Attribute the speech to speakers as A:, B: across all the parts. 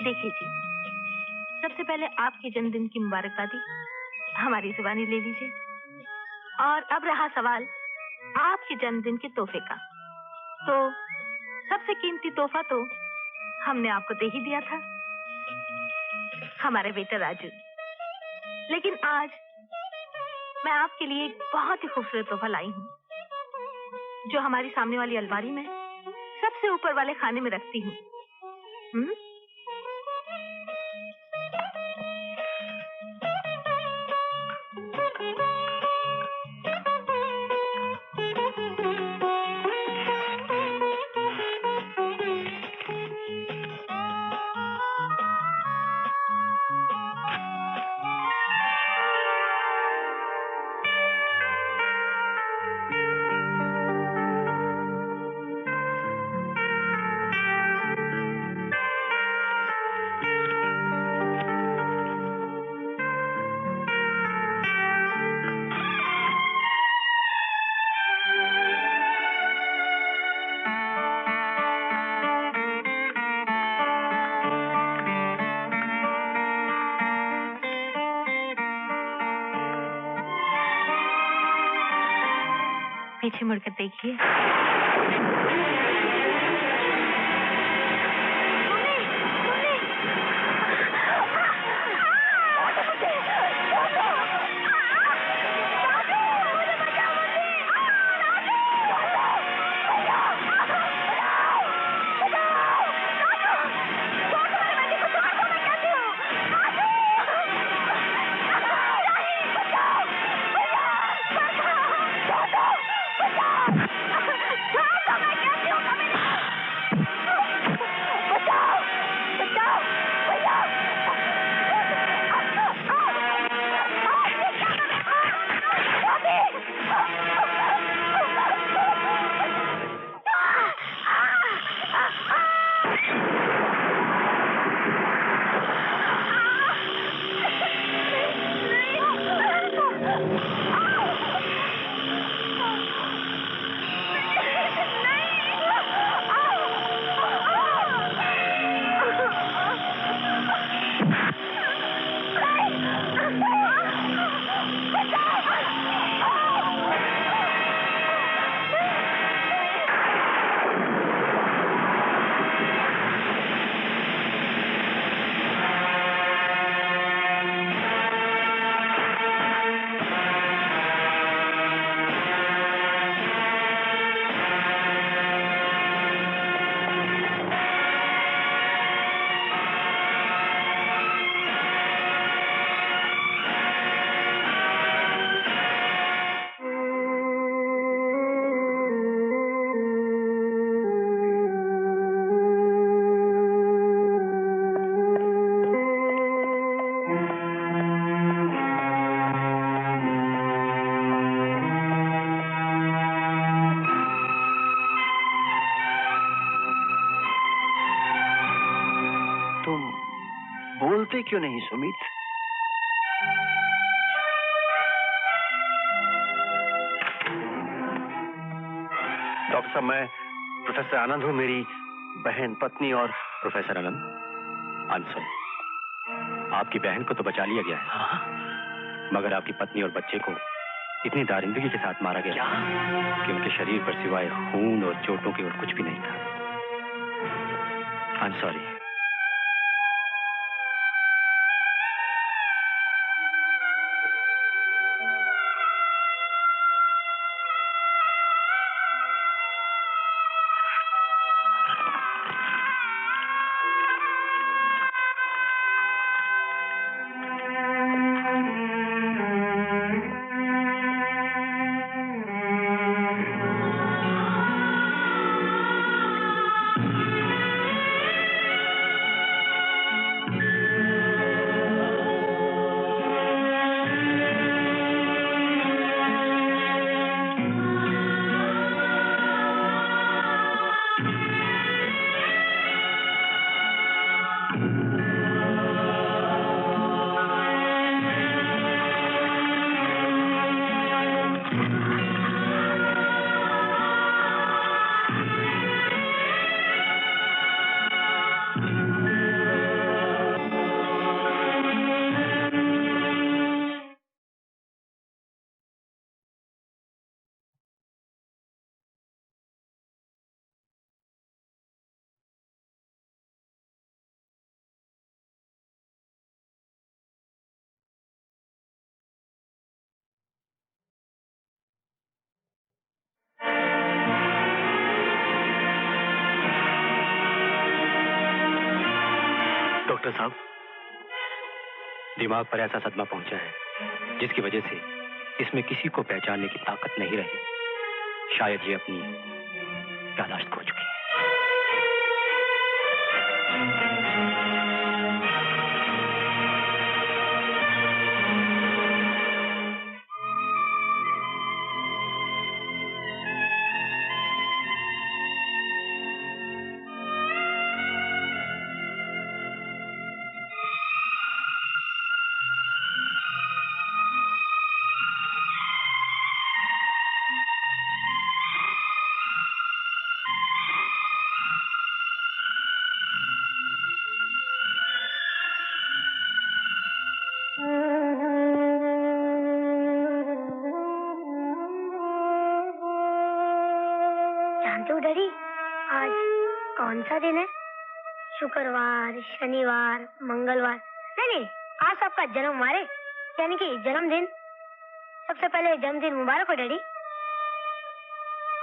A: देखिए जी, सबसे पहले आपके जन्मदिन की मुबारकबादी हमारी जुबानी ले लीजिए। और अब रहा सवाल आपके जन्मदिन के तोहफे का, तो सबसे कीमती तोहफा तो हमने आपको दे ही दिया था, हमारे बेटा राजू। लेकिन आज मैं आपके लिए एक बहुत ही खूबसूरत तोहफा लाई हूँ, जो हमारी सामने वाली अलमारी में सबसे ऊपर वाले खाने में रखती हूँ। पीछे मुड़कर देखिए।
B: क्यों नहीं सुमित? डॉक्टर साहब, मैं प्रोफेसर आनंद हूं, मेरी बहन, पत्नी और
C: professor Anand, I am sorry, आपकी बहन को तो बचा लिया गया है।
B: हाँ?
C: मगर आपकी पत्नी और बच्चे को इतनी दारिंदगी के साथ मारा गया कि उनके शरीर पर सिवाय खून और चोटों के और कुछ भी नहीं था। I am sorry. डॉक्टर साहब, दिमाग पर ऐसा सदमा पहुंचा है जिसकी वजह से इसमें किसी को पहचानने की ताकत नहीं रही। शायद ये अपनी याददाश्त खो चुकी है।
D: डैडी, आज कौन सा दिन है? शुक्रवार, शनिवार, मंगलवार? नहीं, आज आपका जन्मवार है, यानी कि जन्मदिन। सबसे पहले जन्मदिन मुबारक हो डैडी।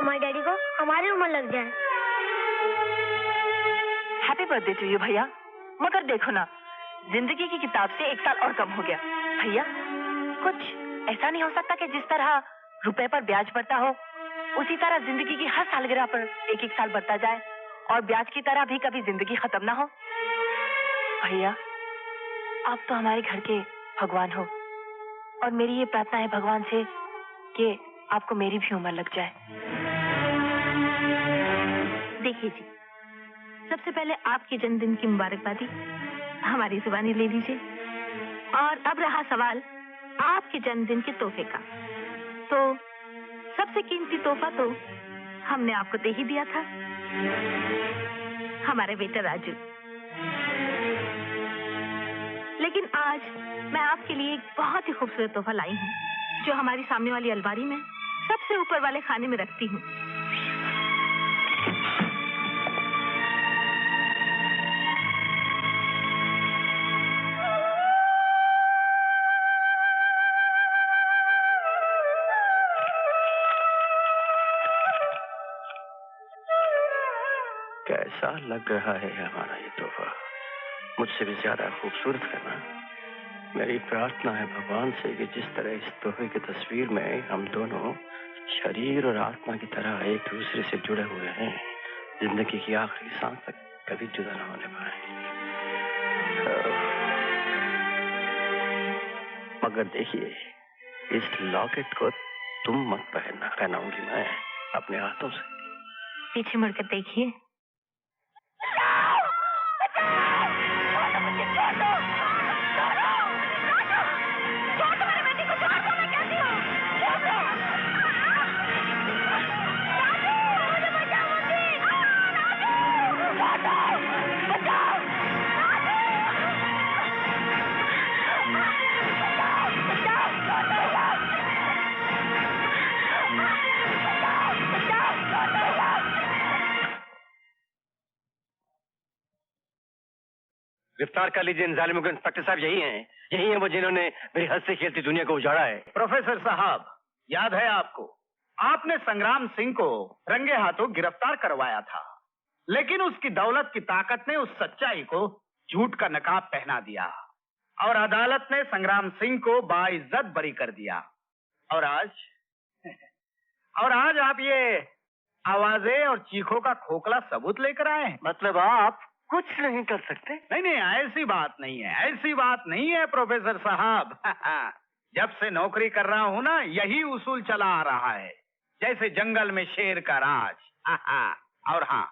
D: हमारे डैडी को हमारी उम्र लग जाए।
A: हैप्पी बर्थडे टू यू भैया। मगर देखो ना, जिंदगी की किताब से 1 साल और कम हो गया। भैया, कुछ ऐसा नहीं हो सकता कि जिस तरह रुपए पर ब्याज बढ़ता हो, उसी तरह जिंदगी की हर सालगिरह पर 1-1 साल बढ़ता जाए और ब्याज की तरह भी कभी जिंदगी खत्म ना हो। भैया, आप तो हमारे घर के भगवान हो और मेरी ये प्रार्थना है भगवान से कि आपको मेरी भी उम्र लग जाए। देखिए जी, सबसे पहले आपके जन्मदिन की मुबारकबादी हमारी जुबानी ले लीजिए। और अब रहा सवाल आपके जन्मदिन के तोहफे का, तो सबसे कीमती तोहफा तो हमने आपको दे ही दिया था, हमारे बेटा राजू। लेकिन आज मैं आपके लिए एक बहुत ही खूबसूरत तोहफा लाई हूँ, जो हमारी सामने वाली अलमारी में सबसे ऊपर वाले खाने में रखती हूँ।
B: कैसा लग रहा है हमारा ये तोहफा? मुझसे भी ज्यादा खूबसूरत है ना? मेरी प्रार्थना है भगवान से कि जिस तरह इस तोहफे की तस्वीर में हम दोनों शरीर और आत्मा की तरह एक दूसरे से जुड़े हुए हैं, जिंदगी की आखिरी सांस तक कभी जुदा न होने पाए। मगर देखिए, इस लॉकेट को तुम मत पहनना, पहनाऊंगी मैं अपने हाथों से।
A: पीछे मुड़कर देखिए।
B: गिरफ्तार कर लीजिए इन जालिमों को। इंस्पेक्टर साहब यही हैं वो जिन्होंने मेरी हंसती खेलती दुनिया को उजाड़ा है।
E: प्रोफेसर साहब, याद है आपको, आपने संग्राम सिंह को रंगे हाथों गिरफ्तार करवाया था, लेकिन उसकी दौलत की ताकत ने उस सच्चाई को झूठ का नकाब पहना दिया और अदालत ने संग्राम सिंह को बाइज्जत बरी कर दिया। और आज आप ये आवाजें और चीखों का खोखला सबूत लेकर आए हैं।
B: मतलब आप कुछ नहीं कर सकते?
E: नहीं, ऐसी बात नहीं है, ऐसी बात नहीं है प्रोफेसर साहब। जब से नौकरी कर रहा हूँ ना, यही उसूल चला आ रहा है, जैसे जंगल में शेर का राज। और हाँ,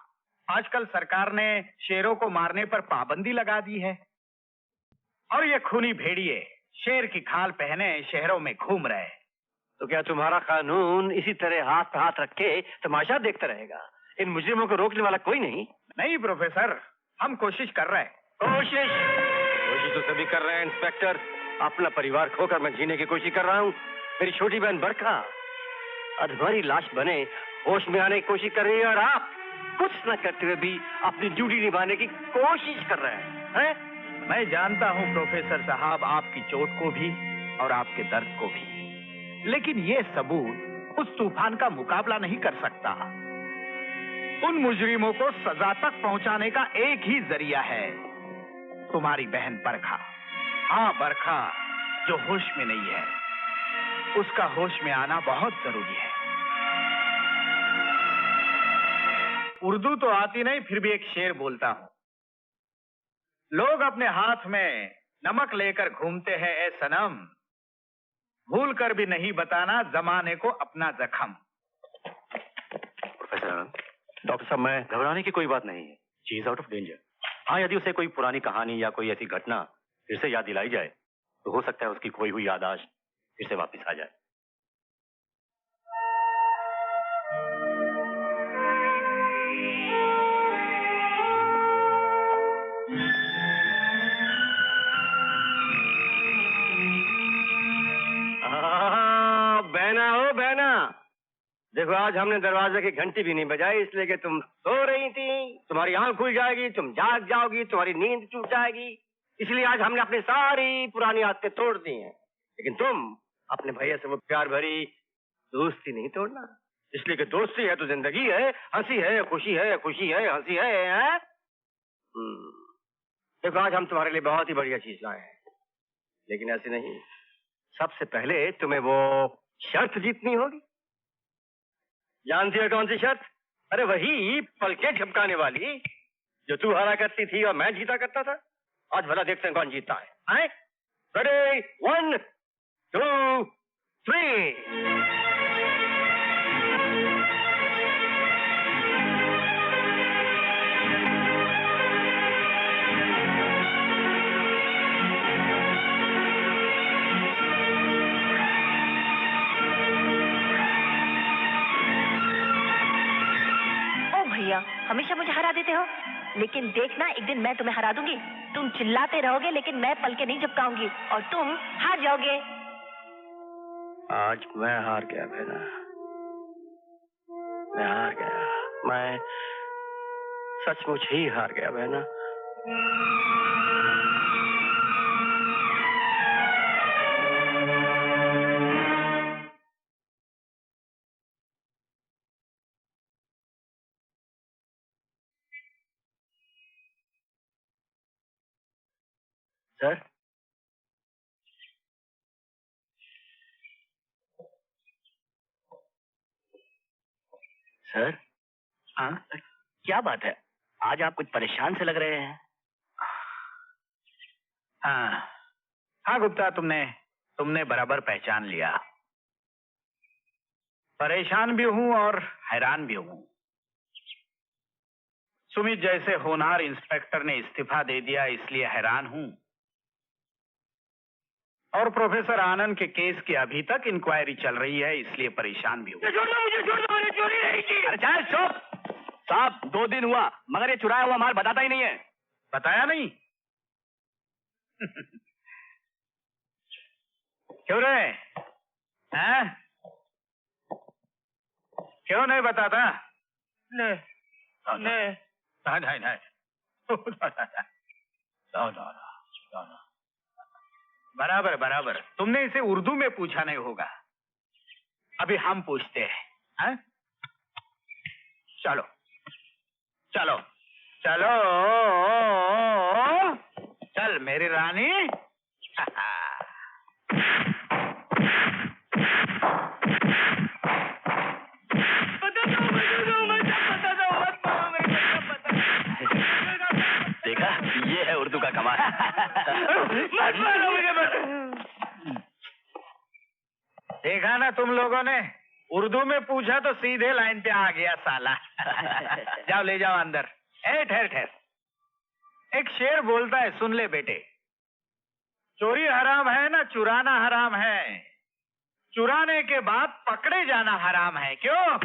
E: आजकल सरकार ने शेरों को मारने पर पाबंदी लगा दी है और ये खूनी भेड़िए शेर की खाल पहने शहरों में घूम रहे हैं।
B: तो क्या तुम्हारा कानून इसी तरह हाथ पे हाथ रख के तमाशा देखता रहेगा? इन मुजरिमों को रोकने वाला कोई नहीं?
E: नहीं प्रोफेसर, हम कोशिश कर रहे हैं।
B: कोशिश तो सभी कर रहे हैं इंस्पेक्टर। अपना परिवार खोकर मैं जीने की कोशिश कर रहा हूँ। मेरी छोटी बहन बरखा अधमरी लाश बने होश में आने की कोशिश कर रही है, और आप कुछ न करते हुए भी अपनी ड्यूटी निभाने की कोशिश कर रहे हैं।
E: मैं जानता हूँ प्रोफेसर साहब, आपकी चोट को भी और आपके दर्द को भी, लेकिन ये सबूत उस तूफान का मुकाबला नहीं कर सकता। उन मुजरिमों को सजा तक पहुंचाने का एक ही जरिया है, तुम्हारी बहन बरखा। हाँ, बरखा जो होश में नहीं है, उसका होश में आना बहुत जरूरी है। उर्दू तो आती नहीं, फिर भी एक शेर बोलता हूं। लोग अपने हाथ में नमक लेकर घूमते हैं ए सनम, भूल कर भी नहीं बताना जमाने को अपना जख्म।
C: प्रोफेसर आनंद, डॉक्टर साहब, मैं घबराने की कोई बात नहीं है। She is out of danger. हाँ, यदि उसे कोई पुरानी कहानी या कोई ऐसी घटना फिर से याद दिलाई जाए तो हो सकता है उसकी खोई हुई याददाश्त फिर से वापस आ जाए।
B: बहना हो बहना, देखो आज हमने दरवाजे की घंटी भी नहीं बजाई, इसलिए कि तुम सो रही थी। तुम्हारी आंख खुल जाएगी, तुम जाग जाओगी, तुम्हारी नींद टूट जाएगी, इसलिए आज हमने अपनी सारी पुरानी आदतें तोड़ दी हैं। लेकिन तुम अपने भैया से वो प्यार भरी दोस्ती नहीं तोड़ना, इसलिए कि दोस्ती है तो जिंदगी है, हंसी है, खुशी है, खुशी है, हंसी है। देखो आज हम तुम्हारे लिए बहुत ही बढ़िया चीज लाए हैं, लेकिन ऐसे नहीं। सबसे पहले तुम्हें वो शर्त जीतनी होगी। जानती है कौन सी शर्त? अरे वही पलके झपकाने वाली जो तू हारा करती थी और मैं जीता करता था। आज भला देखते हैं कौन जीतता है। रेडी, 1 2 3।
A: हमेशा मुझे हरा देते हो, लेकिन देखना एक दिन मैं तुम्हें हरा दूंगी। तुम चिल्लाते रहोगे लेकिन मैं पलके नहीं झपकाऊंगी और तुम हार जाओगे।
B: आज मैं हार गया बहना, मैं हार गया, मैं सचमुच ही हार गया बहना। Sir, sir.
C: हाँ, क्या बात है? आज आप कुछ परेशान से लग रहे हैं।
E: हाँ गुप्ता, तुमने बराबर पहचान लिया। परेशान भी हूं और हैरान भी हूं। सुमित जैसे होनहार इंस्पेक्टर ने इस्तीफा दे दिया, इसलिए हैरान हूं। और प्रोफेसर आनंद के केस की अभी तक इंक्वायरी चल रही है, इसलिए परेशान भी हूं।
C: मैंने चोरी नहीं की। अरे चल चुप। साहब 2 दिन हुआ मगर ये चुराया हुआ माल बताता ही नहीं है।
E: बताया नहीं? क्यों रे? हैं? क्यों नहीं बताता? नहीं। बराबर बराबर, तुमने इसे उर्दू में पूछा नहीं होगा। अभी हम पूछते हैं। चलो चलो चलो, चल मेरी रानी।
C: देखा, ये है उर्दू का कमाल।
E: मत मारो मुझे। देखा ना तुम लोगों ने, उर्दू में पूछा तो सीधे लाइन पे आ गया साला। जाओ ले जाओ अंदर। ठहर ठहर, एक शेर बोलता है, सुन ले बेटे। चोरी हराम है ना चुराना हराम है, चुराने के बाद पकड़े जाना हराम है। क्यों?